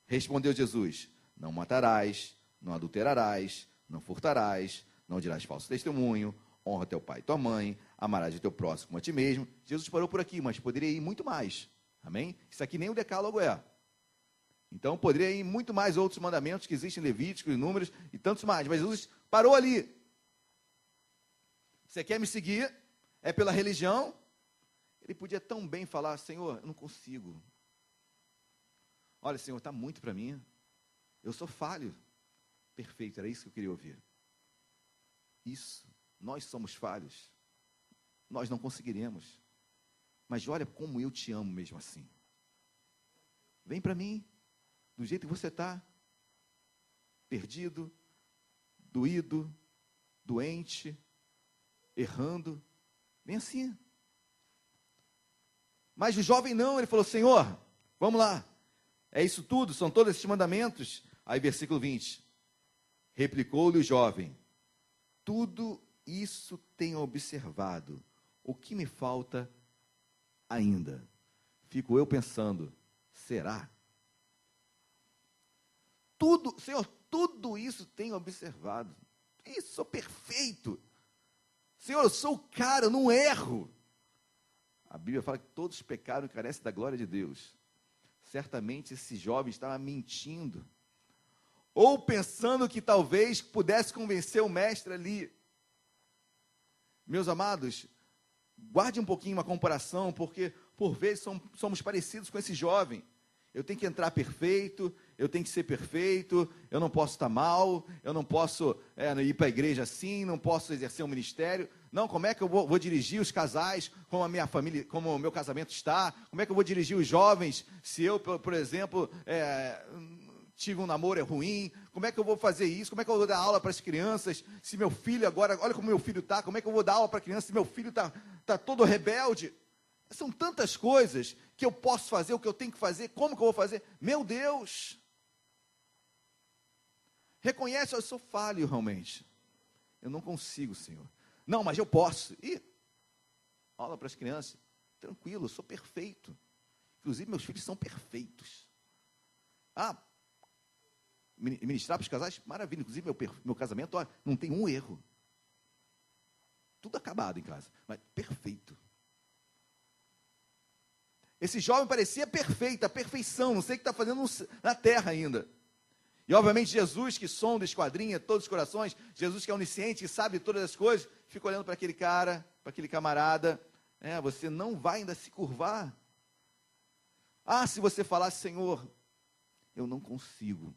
S1: Respondeu Jesus, não matarás, não adulterarás, não furtarás, não dirás falso testemunho, honra teu pai e tua mãe, amarás o teu próximo como a ti mesmo. Jesus parou por aqui, mas poderia ir muito mais. Amém? Isso aqui nem o decálogo é. Então poderia ir muito mais outros mandamentos que existem em Levítico, em Números e tantos mais. Mas Jesus parou ali. Você quer me seguir? É pela religião? Ele podia tão bem falar, Senhor, eu não consigo. Olha, Senhor, está muito para mim. Eu sou falho. Perfeito, era isso que eu queria ouvir. Isso, nós somos falhos. Nós não conseguiremos. Mas olha como eu te amo mesmo assim. Vem para mim, do jeito que você está. Perdido, doído, doente, errando. Vem assim. Mas o jovem não, ele falou, Senhor, vamos lá. É isso tudo, são todos esses mandamentos. Aí versículo 20. Replicou-lhe o jovem, tudo isso tenho observado. O que me falta ainda? Fico eu pensando, será? Tudo, Senhor, tudo isso tenho observado. Isso, sou perfeito. Senhor, eu sou o cara, eu não erro. A Bíblia fala que todos pecaram e carecem da glória de Deus. Certamente esse jovem estava mentindo. Ou pensando que talvez pudesse convencer o mestre ali. Meus amados, guarde um pouquinho uma comparação, porque por vezes somos parecidos com esse jovem. Eu tenho que entrar perfeito, eu tenho que ser perfeito, eu não posso estar mal, eu não posso ir para a igreja assim, não posso exercer um ministério. Não, como é que eu vou dirigir os casais, como a minha família, como o meu casamento está? Como é que eu vou dirigir os jovens, se eu, por exemplo, tive um namoro ruim? Como é que eu vou fazer isso? Como é que eu vou dar aula para as crianças? Se meu filho agora, olha como meu filho está, como é que eu vou dar aula para a criança se meu filho está todo rebelde? São tantas coisas que eu posso fazer, o que eu tenho que fazer, como que eu vou fazer? Meu Deus! Reconhece, eu sou falho realmente. Eu não consigo, Senhor. Não, mas eu posso. Aula para as crianças. Tranquilo, eu sou perfeito. Inclusive, meus filhos são perfeitos. Ministrar para os casais, maravilha. Inclusive, meu casamento, não tem um erro. Tudo acabado em casa, mas perfeito. Esse jovem parecia perfeito, a perfeição, não sei o que está fazendo na terra ainda. E obviamente Jesus, que sonda, esquadrinha todos os corações, Jesus que é onisciente, que sabe todas as coisas, fica olhando para aquele cara, para aquele camarada, você não vai ainda se curvar. Se você falar, Senhor, eu não consigo.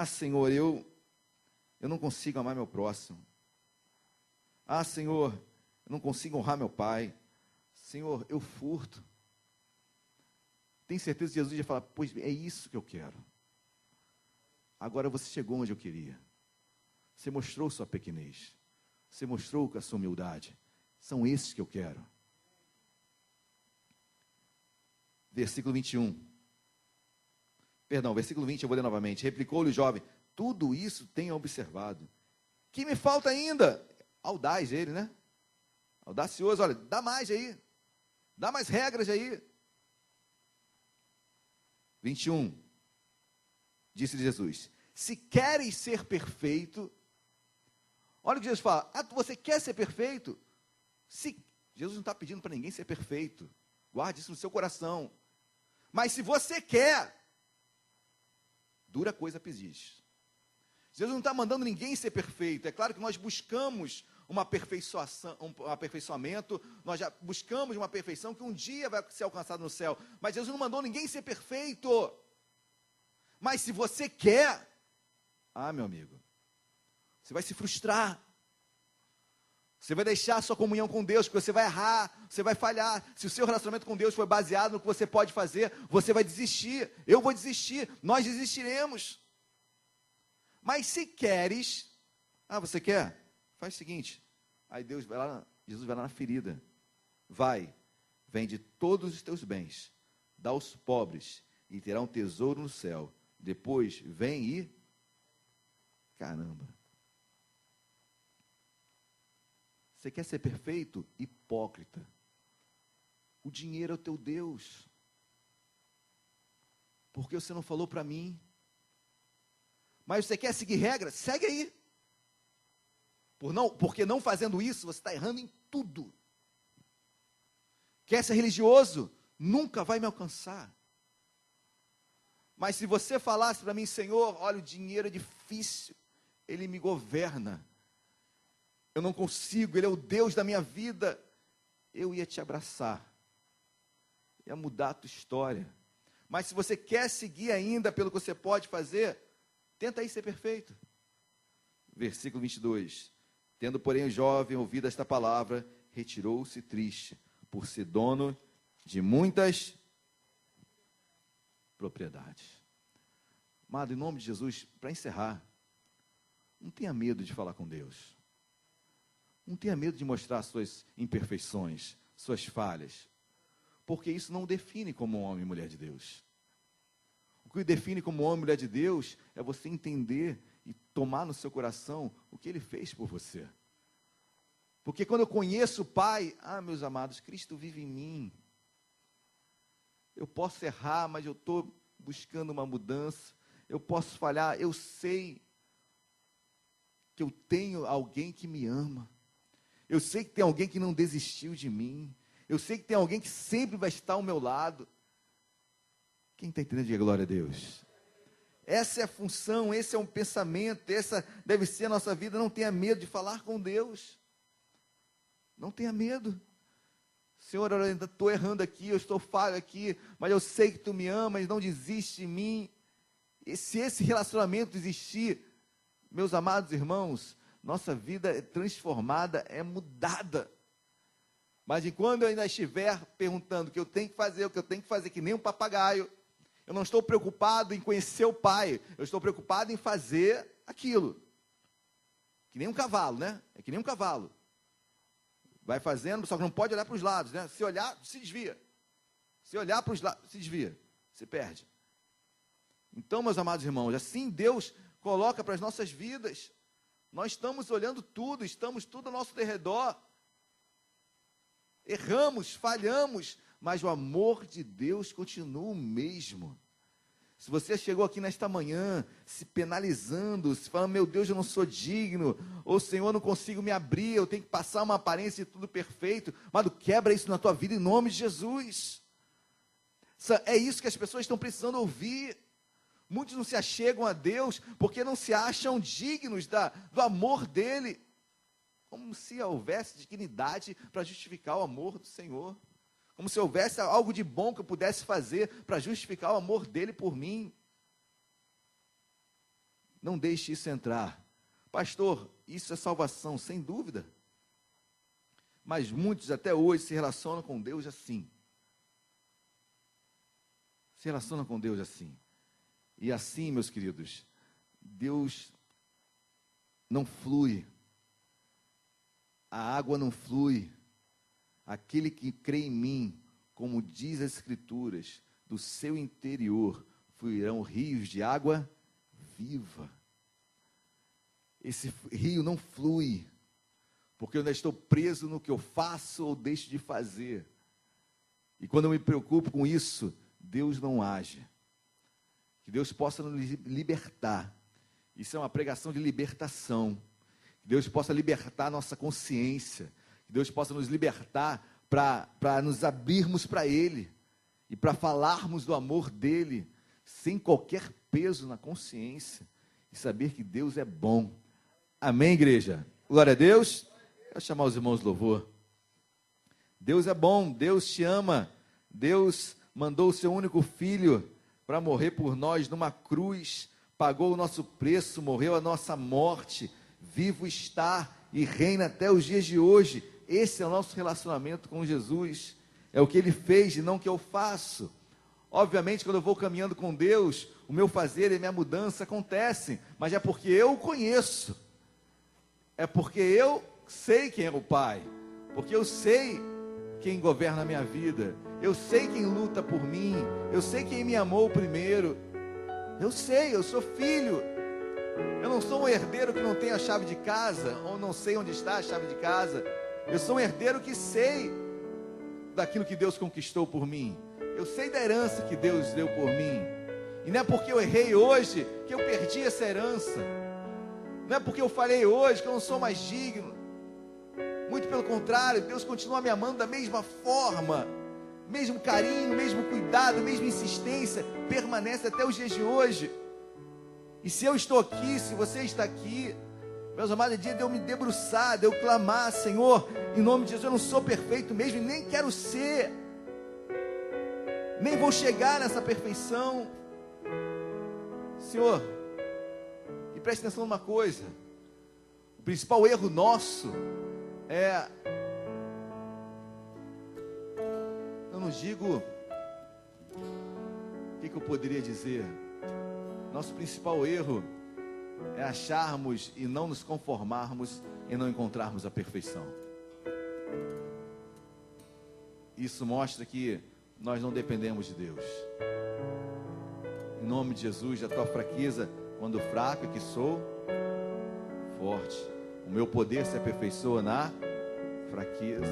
S1: Senhor, eu não consigo amar meu próximo. Senhor, eu não consigo honrar meu pai. Senhor, eu furto. Tem certeza que Jesus ia falar, pois é isso que eu quero. Agora você chegou onde eu queria. Você mostrou sua pequenez. Você mostrou a sua humildade. São esses que eu quero. Versículo 21. Perdão, versículo 20 eu vou ler novamente. Replicou-lhe o jovem, tudo isso tenho observado. Que me falta ainda? Audaz ele, né? Audacioso, olha, dá mais aí. Dá mais regras aí. 21. Disse Jesus: se queres ser perfeito, olha o que Jesus fala. Ah, você quer ser perfeito? Jesus não está pedindo para ninguém ser perfeito. Guarde isso no seu coração. Mas se você quer, dura coisa pedis. Jesus não está mandando ninguém ser perfeito. É claro que nós buscamos um aperfeiçoamento, nós já buscamos uma perfeição que um dia vai ser alcançada no céu. Mas Jesus não mandou ninguém ser perfeito. Mas se você quer, meu amigo, você vai se frustrar. Você vai deixar a sua comunhão com Deus, porque você vai errar, você vai falhar. Se o seu relacionamento com Deus for baseado no que você pode fazer, você vai desistir. Eu vou desistir, nós desistiremos. Mas se queres, você quer? Faz o seguinte, aí Jesus vai lá na ferida. Vende todos os teus bens, dá aos pobres, e terá um tesouro no céu. Depois, vem e... Caramba. Você quer ser perfeito? Hipócrita. O dinheiro é o teu Deus. Por que você não falou para mim? Mas você quer seguir regras? Segue aí. Porque não fazendo isso, você está errando em tudo. Quer ser religioso? Nunca vai me alcançar. Mas se você falasse para mim, Senhor, olha, o dinheiro é difícil, ele me governa. Eu não consigo, ele é o Deus da minha vida. Eu ia te abraçar. Ia mudar a tua história. Mas se você quer seguir ainda pelo que você pode fazer, tenta aí ser perfeito. Versículo 22. Tendo, porém, o jovem ouvido esta palavra, retirou-se triste, por ser dono de muitas propriedades. Amado, em nome de Jesus, para encerrar, não tenha medo de falar com Deus. Não tenha medo de mostrar suas imperfeições, suas falhas, porque isso não o define como homem e mulher de Deus. O que o define como homem e mulher de Deus é você entender e tomar no seu coração o que Ele fez por você. Porque quando eu conheço o Pai, meus amados, Cristo vive em mim. Eu posso errar, mas eu estou buscando uma mudança. Eu posso falhar, eu sei que eu tenho alguém que me ama. Eu sei que tem alguém que não desistiu de mim. Eu sei que tem alguém que sempre vai estar ao meu lado. Quem está entendendo, diga glória a Deus. Essa é a função, esse é um pensamento, essa deve ser a nossa vida. Não tenha medo de falar com Deus. Não tenha medo. Senhor, eu ainda estou errando aqui, eu estou falho aqui, mas eu sei que Tu me amas, não desiste de mim. E se esse relacionamento existir, meus amados irmãos, nossa vida é transformada, é mudada. Mas enquanto eu ainda estiver perguntando o que eu tenho que fazer, que nem um papagaio, eu não estou preocupado em conhecer o Pai, eu estou preocupado em fazer aquilo. Que nem um cavalo, né? É que nem um cavalo. Vai fazendo, só que não pode olhar para os lados, né? Se olhar, se desvia. Se olhar para os lados, se desvia. Se perde. Então, meus amados irmãos, assim Deus coloca para as nossas vidas. Nós estamos olhando tudo, estamos tudo ao nosso derredor. Erramos, falhamos, mas o amor de Deus continua o mesmo. Se você chegou aqui nesta manhã, se penalizando, se falando, meu Deus, eu não sou digno, ou Senhor, eu não consigo me abrir, eu tenho que passar uma aparência de tudo perfeito, mas quebra isso na tua vida em nome de Jesus. É isso que as pessoas estão precisando ouvir. Muitos não se achegam a Deus porque não se acham dignos do amor dEle. Como se houvesse dignidade para justificar o amor do Senhor. Como se houvesse algo de bom que eu pudesse fazer para justificar o amor dEle por mim. Não deixe isso entrar. Pastor, isso é salvação, sem dúvida. Mas muitos até hoje se relacionam com Deus assim. Se relacionam com Deus assim. E assim, meus queridos, Deus não flui. A água não flui. Aquele que crê em mim, como diz as Escrituras, do seu interior fluirão rios de água viva. esse rio não flui, porque eu ainda estou preso no que eu faço ou deixo de fazer. E quando eu me preocupo com isso, Deus não age. Que Deus possa nos libertar. Isso é uma pregação de libertação. Que Deus possa libertar a nossa consciência. Que Deus possa nos libertar para nos abrirmos para Ele. E para falarmos do amor dEle, sem qualquer peso na consciência. E saber que Deus é bom. Amém, igreja? Glória a Deus. Quero chamar os irmãos de louvor. Deus é bom, Deus te ama. Deus mandou o seu único filho para morrer por nós numa cruz, pagou o nosso preço, morreu a nossa morte, vivo está e reina até os dias de hoje. Esse é o nosso relacionamento com Jesus, é o que Ele fez e não o que eu faço. Obviamente, quando eu vou caminhando com Deus, o meu fazer e a minha mudança acontecem, mas é porque eu o conheço, é porque eu sei quem é o Pai, porque eu sei quem governa a minha vida, eu sei quem luta por mim, eu sei quem me amou primeiro, eu sei, eu sou filho, eu não sou um herdeiro que não tem a chave de casa, ou não sei onde está a chave de casa, eu sou um herdeiro que sei daquilo que Deus conquistou por mim, eu sei da herança que Deus deu por mim, e não é porque eu errei hoje, que eu perdi essa herança, não é porque eu falei hoje, que eu não sou mais digno, muito pelo contrário, Deus continua me amando da mesma forma, mesmo carinho, mesmo cuidado, mesma insistência, permanece até os dias de hoje. E se eu estou aqui, se você está aqui, meus amados, é dia de eu me debruçar, de eu clamar, Senhor, em nome de Jesus, eu não sou perfeito mesmo, e nem quero ser, nem vou chegar nessa perfeição, Senhor, e preste atenção numa coisa, o principal erro nosso, eu não digo, o que eu poderia dizer? Nosso principal erro é acharmos e não nos conformarmos em não encontrarmos a perfeição. Isso mostra que nós não dependemos de Deus. Em nome de Jesus, a tua fraqueza, quando fraco é que sou forte. O meu poder se aperfeiçoa na fraqueza.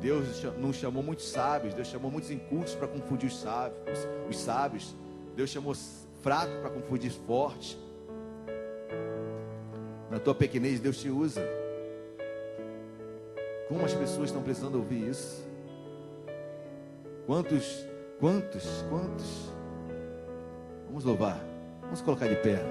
S1: Deus não chamou muitos sábios, Deus chamou muitos incultos para confundir os sábios. Deus chamou fraco para confundir forte. Na tua pequenez Deus te usa. Como as pessoas estão precisando ouvir isso? Quantos? Vamos louvar, vamos colocar de pé.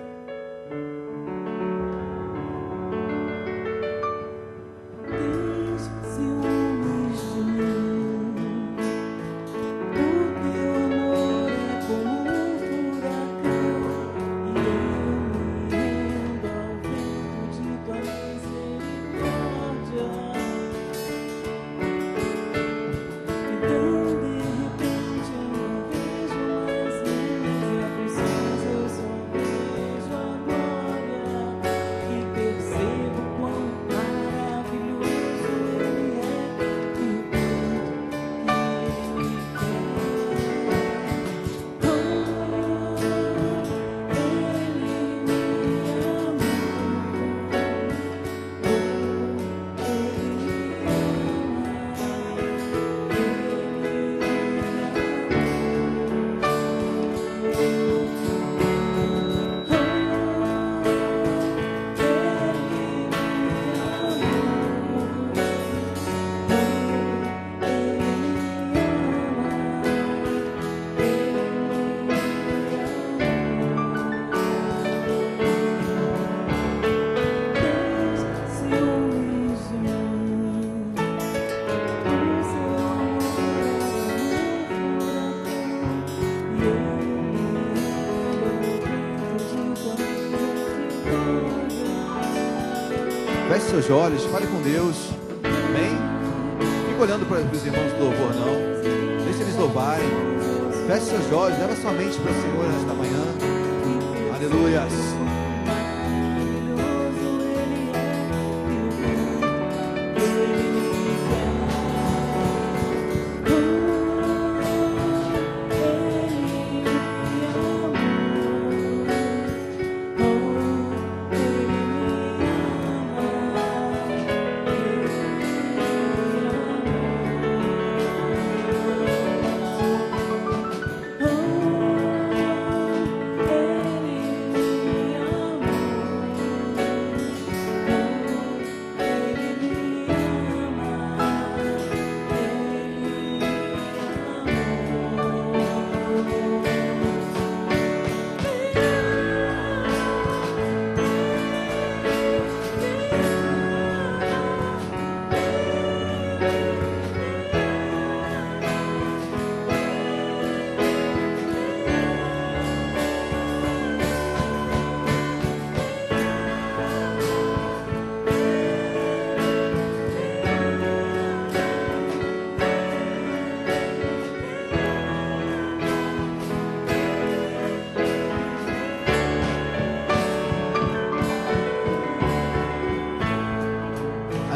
S1: Feche seus olhos, fale com Deus. Amém? Fique olhando para os irmãos do louvor, não. Deixe eles louvarem. Feche seus olhos, leva sua mente para o Senhor nesta manhã. Aleluias.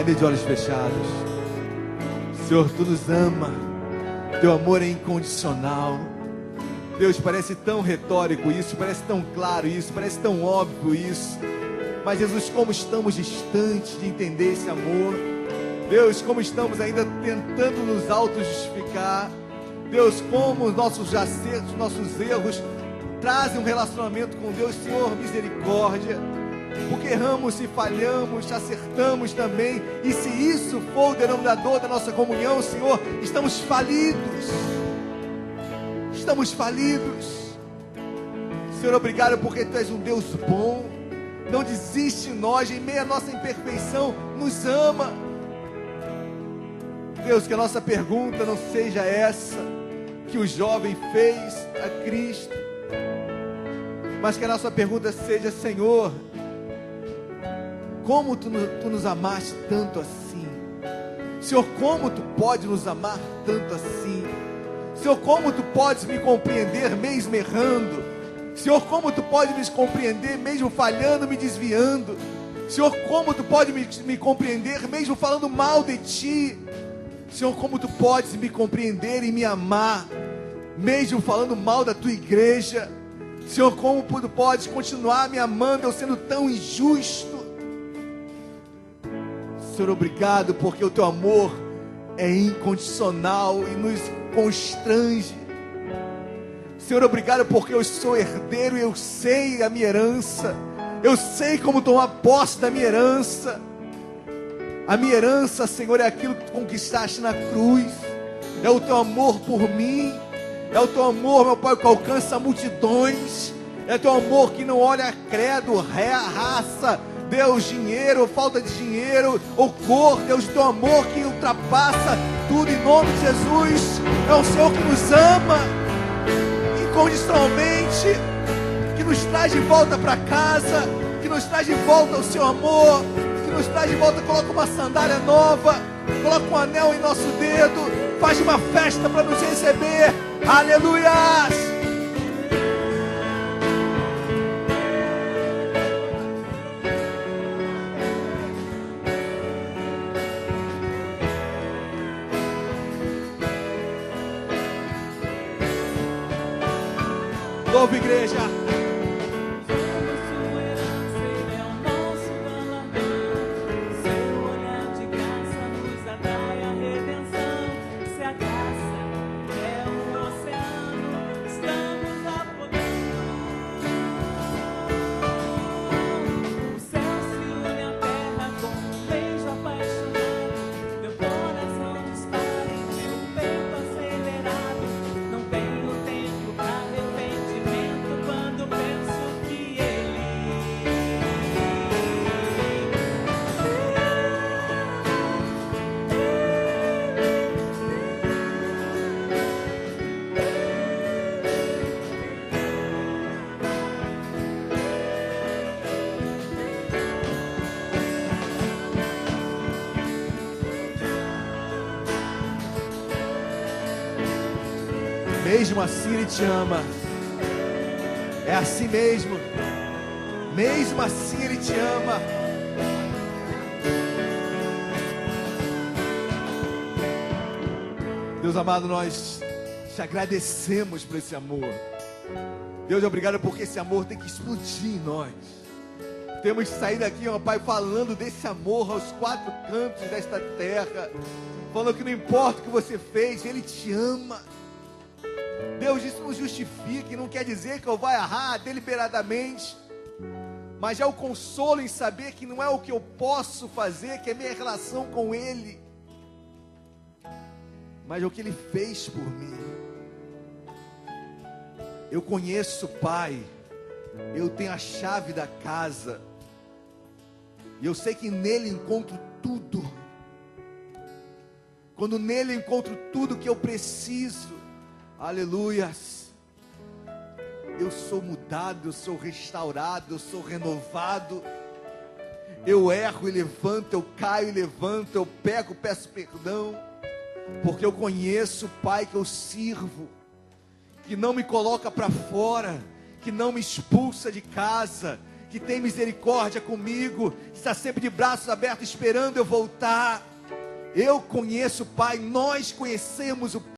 S1: ainda de olhos fechados. Senhor, Tu nos ama, Teu amor é incondicional. Deus, parece tão retórico isso, parece tão claro isso, parece tão óbvio isso. Mas Jesus, como estamos distantes de entender esse amor. Deus, como estamos ainda tentando nos auto-justificar. Deus, como os nossos acertos, nossos erros trazem um relacionamento com Deus. Senhor, misericórdia, porque erramos e falhamos, acertamos também, e se isso for o denominador da nossa comunhão, Senhor, estamos falidos. Estamos falidos. Senhor, obrigado porque Tu és um Deus bom, não desiste de nós, em meio à nossa imperfeição, nos ama. Deus, que a nossa pergunta não seja essa que o jovem fez a Cristo, mas que a nossa pergunta seja: Senhor, como Tu nos amaste tanto assim? Senhor, como Tu pode nos amar tanto assim? Senhor, como Tu podes me compreender mesmo errando? Senhor, como Tu pode me compreender mesmo falhando, me desviando? Senhor, como Tu pode me compreender mesmo falando mal de Ti? Senhor, como Tu podes me compreender e me amar mesmo falando mal da Tua igreja? Senhor, como Tu podes continuar me amando eu sendo tão injusto? Senhor, obrigado porque o Teu amor é incondicional e nos constrange. Senhor, obrigado porque eu sou herdeiro e eu sei a minha herança. Eu sei como tomar posse da minha herança. A minha herança, Senhor, é aquilo que Tu conquistaste na cruz. É o Teu amor por mim. É o Teu amor, meu Pai, que alcança multidões. É o Teu amor que não olha credo, raça, Deus, dinheiro, falta de dinheiro, ou cor. Deus, Teu amor que ultrapassa tudo, em nome de Jesus. É o Senhor que nos ama incondicionalmente, que nos traz de volta para casa, que nos traz de volta o Seu amor, que nos traz de volta. Coloca uma sandália nova, coloca um anel em nosso dedo, faz uma festa para nos receber. Aleluias! Louva, igreja. Mesmo assim Ele te ama. É assim mesmo. Mesmo assim Ele te ama. Deus amado, nós te agradecemos por esse amor. Deus, obrigado porque esse amor tem que explodir em nós. Temos que sair daqui, ó Pai, falando desse amor aos quatro cantos desta terra, falando que não importa o que você fez, Ele te ama. Deus, isso não justifica e não quer dizer que eu vá errar deliberadamente, mas é o consolo em saber que não é o que eu posso fazer, que é minha relação com Ele, mas é o que Ele fez por mim. Eu conheço o Pai, eu tenho a chave da casa, e eu sei que nele encontro tudo. Quando nele encontro tudo que eu preciso, aleluias, eu sou mudado, eu sou restaurado, eu sou renovado. Eu erro e levanto, eu caio e levanto, eu pego, peço perdão, porque eu conheço o Pai que eu sirvo, que não me coloca para fora, que não me expulsa de casa, que tem misericórdia comigo, está sempre de braços abertos esperando eu voltar. Eu conheço o Pai, nós conhecemos o Pai.